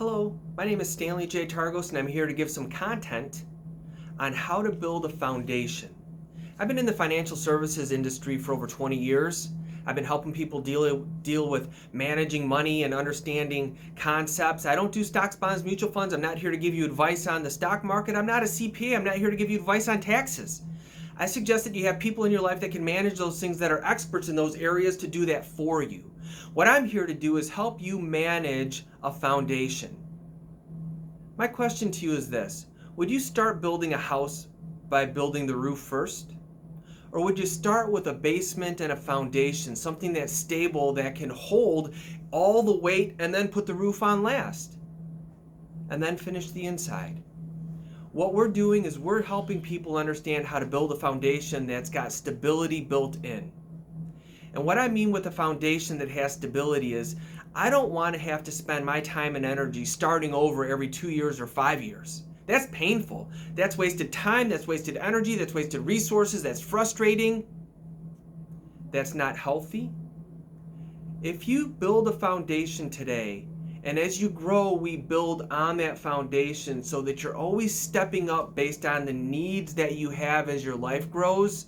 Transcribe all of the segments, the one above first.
Hello, my name is Stanley J. Targos, and I'm here to give some content on how to build a foundation. I've been in the financial services industry for over 20 years. I've been helping people deal with managing money and understanding concepts. I don't do stocks, bonds, mutual funds. I'm not here to give you advice on the stock market. I'm not a CPA. I'm not here to give you advice on taxes. I suggest that you have people in your life that can manage those things, that are experts in those areas, to do that for you. What I'm here to do is help you manage a foundation. My question to you is this: would you start building a house by building the roof first? Or would you start with a basement and a foundation, something that's stable, that can hold all the weight, and then put the roof on last? And then finish the inside. What we're doing is we're helping people understand how to build a foundation that's got stability built in. And what I mean with a foundation that has stability is, I don't want to have to spend my time and energy starting over every 2 years or 5 years. That's painful. That's wasted time, that's wasted energy, that's wasted resources, that's frustrating. That's not healthy. If you build a foundation today, and as you grow, we build on that foundation so that you're always stepping up based on the needs that you have as your life grows,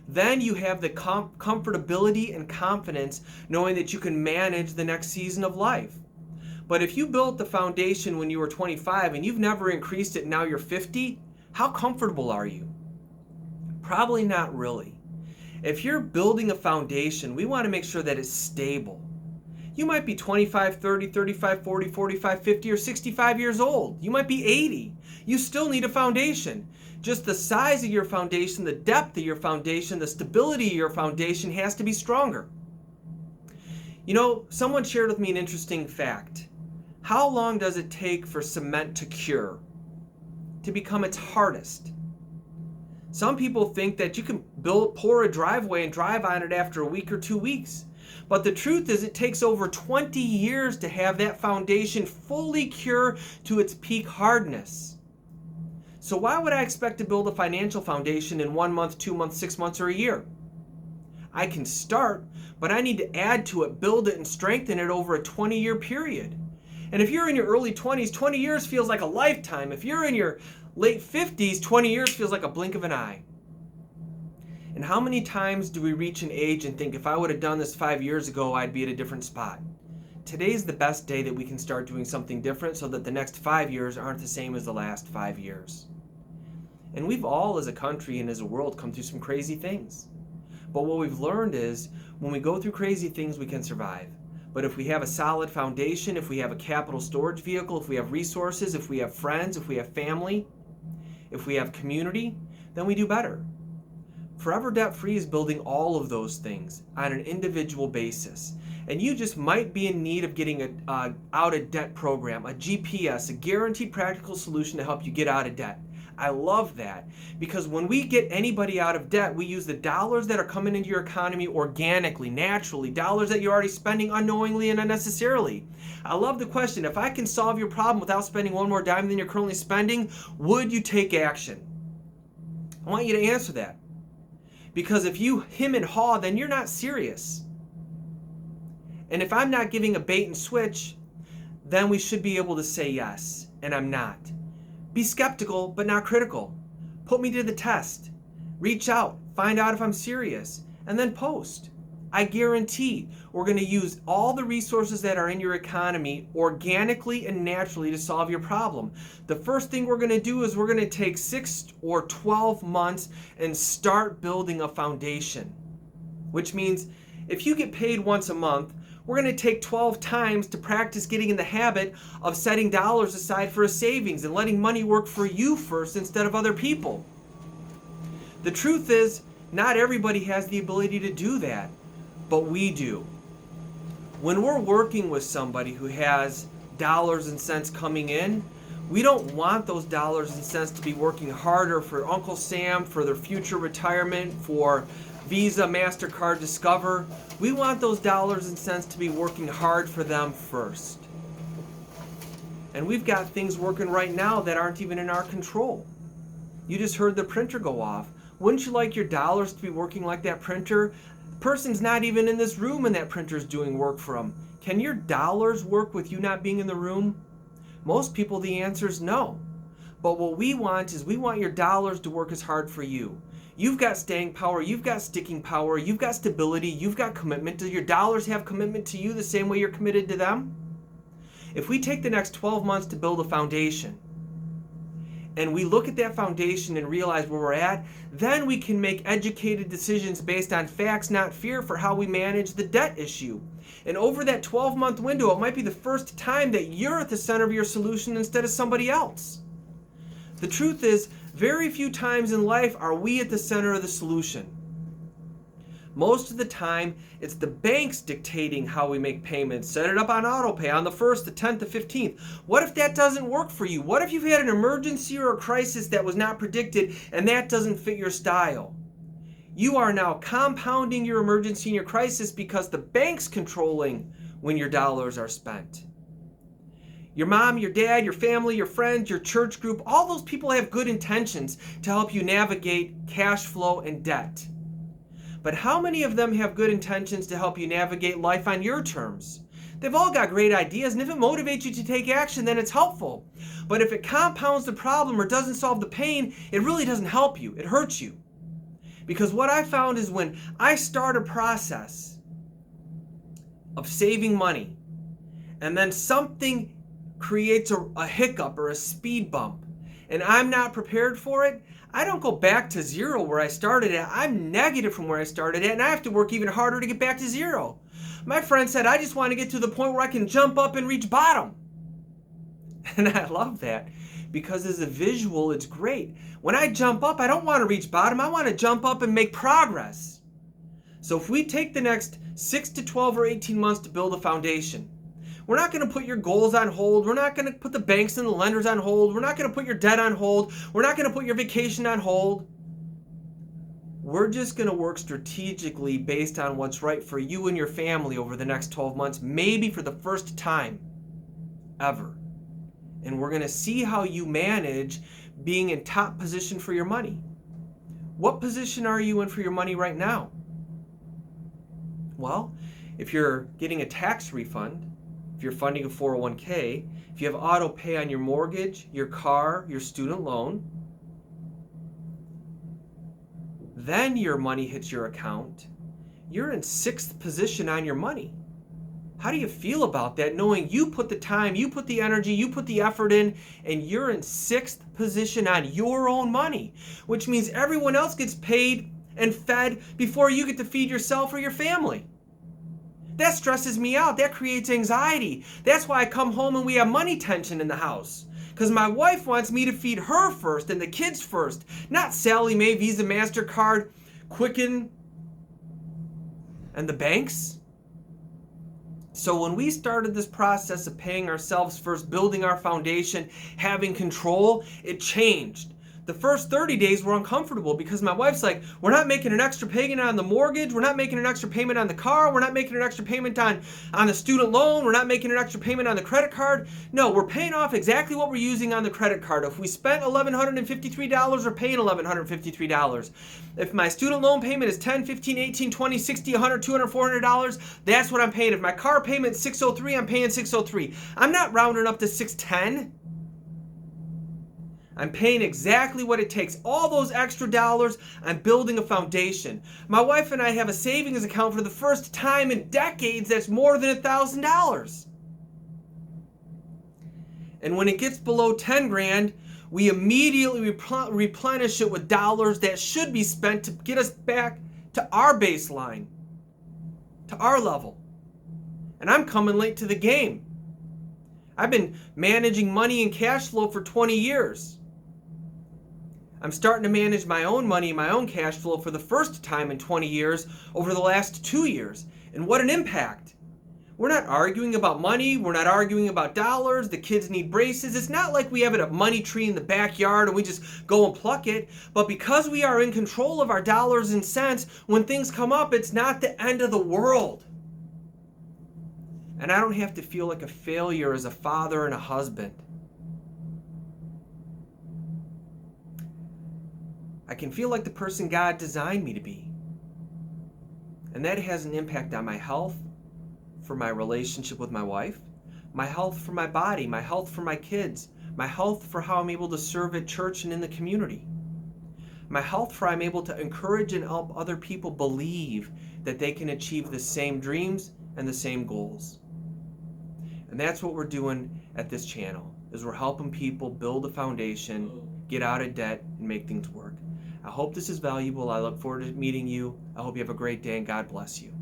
then you have the comfortability and confidence knowing that you can manage the next season of life. But if you built the foundation when you were 25 and you've never increased it, now you're 50, how comfortable are you? Probably not really. If you're building a foundation, we want to make sure that it's stable. You might be 25, 30, 35, 40, 45, 50, or 65 years old. You might be 80. You still need a foundation. Just the size of your foundation, the depth of your foundation, the stability of your foundation has to be stronger. You know, someone shared with me an interesting fact. How long does it take for cement to cure, to become its hardest? Some people think that you can pour a driveway and drive on it after a week or 2 weeks. But the truth is, it takes over 20 years to have that foundation fully cure to its peak hardness. So why would I expect to build a financial foundation in 1 month, 2 months, 6 months, or a year? I can start, but I need to add to it, build it, and strengthen it over a 20-year period. And if you're in your early 20s, 20 years feels like a lifetime. If you're in your late 50s, 20 years feels like a blink of an eye. And how many times do we reach an age and think, if I would have done this 5 years ago, I'd be at a different spot? Today's the best day that we can start doing something different so that the next 5 years aren't the same as the last 5 years. And we've all, as a country and as a world, come through some crazy things. But what we've learned is, when we go through crazy things, we can survive. But if we have a solid foundation, if we have a capital storage vehicle, if we have resources, if we have friends, if we have family, if we have community, then we do better. Forever Debt Free is building all of those things on an individual basis. And you just might be in need of getting a out of debt program, a GPS, a guaranteed practical solution to help you get out of debt. I love that, because when we get anybody out of debt, we use the dollars that are coming into your economy organically, naturally, dollars that you're already spending unknowingly and unnecessarily. I love the question: if I can solve your problem without spending one more dime than you're currently spending, would you take action? I want you to answer that. Because if you hem and haw, then you're not serious. And if I'm not giving a bait and switch, then we should be able to say yes, and I'm not. Be skeptical, but not critical. Put me to the test. Reach out, find out if I'm serious, and then post. I guarantee we're going to use all the resources that are in your economy organically and naturally to solve your problem. The first thing we're going to do is we're going to take 6 or 12 months and start building a foundation. Which means if you get paid once a month, we're going to take 12 times to practice getting in the habit of setting dollars aside for a savings and letting money work for you first instead of other people. The truth is, not everybody has the ability to do that, but we do. When we're working with somebody who has dollars and cents coming in, we don't want those dollars and cents to be working harder for Uncle Sam, for their future retirement, for Visa, MasterCard, Discover. We want those dollars and cents to be working hard for them first. And we've got things working right now that aren't even in our control. You just heard the printer go off. Wouldn't you like your dollars to be working like that printer? The person's not even in this room and that printer's doing work for them. Can your dollars work with you not being in the room? Most people, the answer is no. But what we want is we want your dollars to work as hard for you. You've got staying power, you've got sticking power, you've got stability, you've got commitment. Do your dollars have commitment to you the same way you're committed to them? If we take the next 12 months to build a foundation, and we look at that foundation and realize where we're at, then we can make educated decisions based on facts, not fear, for how we manage the debt issue. And over that 12-month window, it might be the first time that you're at the center of your solution instead of somebody else. The truth is, very few times in life are we at the center of the solution. Most of the time, it's the banks dictating how we make payments. Set it up on auto pay on the 1st, the 10th, the 15th. What if that doesn't work for you? What if you've had an emergency or a crisis that was not predicted and that doesn't fit your style? You are now compounding your emergency and your crisis because the bank's controlling when your dollars are spent. Your mom, your dad, your family, your friends, your church group, all those people have good intentions to help you navigate cash flow and debt. But how many of them have good intentions to help you navigate life on your terms? They've all got great ideas, and if it motivates you to take action, then it's helpful. But if it compounds the problem or doesn't solve the pain, it really doesn't help you. It hurts you. Because what I found is when I start a process of saving money, and then something creates a hiccup or a speed bump, and I'm not prepared for it, I don't go back to zero where I started at. I'm negative from where I started at, and I have to work even harder to get back to zero. My friend said, I just want to get to the point where I can jump up and reach bottom. And I love that because as a visual, it's great. When I jump up, I don't want to reach bottom. I want to jump up and make progress. So if we take the next 6 to 12 or 18 months to build a foundation, we're not going to put your goals on hold. We're not going to put the banks and the lenders on hold. We're not going to put your debt on hold. We're not going to put your vacation on hold. We're just going to work strategically based on what's right for you and your family over the next 12 months, maybe for the first time ever. And we're going to see how you manage being in top position for your money. What position are you in for your money right now? Well, if you're getting a tax refund, if you're funding a 401k, if you have auto pay on your mortgage, your car, your student loan, then your money hits your account. You're in 6th position on your money. How do you feel about that, knowing you put the time, you put the energy, you put the effort in, and you're in 6th position on your own money, which means everyone else gets paid and fed before you get to feed yourself or your family. That stresses me out. That creates anxiety. That's why I come home and we have money tension in the house. Because my wife wants me to feed her first and the kids first. Not Sally Mae, Visa, MasterCard, Quicken, and the banks. So when we started this process of paying ourselves first, building our foundation, having control, it changed. The first 30 days were uncomfortable because my wife's like, we're not making an extra payment on the mortgage, we're not making an extra payment on the car, we're not making an extra payment on the student loan, we're not making an extra payment on the credit card. No, we're paying off exactly what we're using on the credit card. If we spent $1,153, we're paying $1,153. If my student loan payment is $10, $15, $18, $20, $60, $100, $200, $400, that's what I'm paying. If my car payment is $603, I'm paying $603. I'm not rounding up to $610. I'm paying exactly what it takes. All those extra dollars, I'm building a foundation. My wife and I have a savings account for the first time in decades that's more than $1,000. And when it gets below 10 grand, we immediately replenish it with dollars that should be spent to get us back to our baseline, to our level. And I'm coming late to the game. I've been managing money and cash flow for 20 years. I'm starting to manage my own money, my own cash flow for the first time in 20 years over the last 2 years. And what an impact. We're not arguing about money. We're not arguing about dollars. The kids need braces. It's not like we have a money tree in the backyard and we just go and pluck it. But because we are in control of our dollars and cents, when things come up, it's not the end of the world. And I don't have to feel like a failure as a father and a husband. I can feel like the person God designed me to be. And that has an impact on my health, for my relationship with my wife, my health for my body, my health for my kids, my health for how I'm able to serve at church and in the community, my health for I'm able to encourage and help other people believe that they can achieve the same dreams and the same goals. And that's what we're doing at this channel, is we're helping people build a foundation, get out of debt, and make things work. I hope this is valuable. I look forward to meeting you. I hope you have a great day, and God bless you.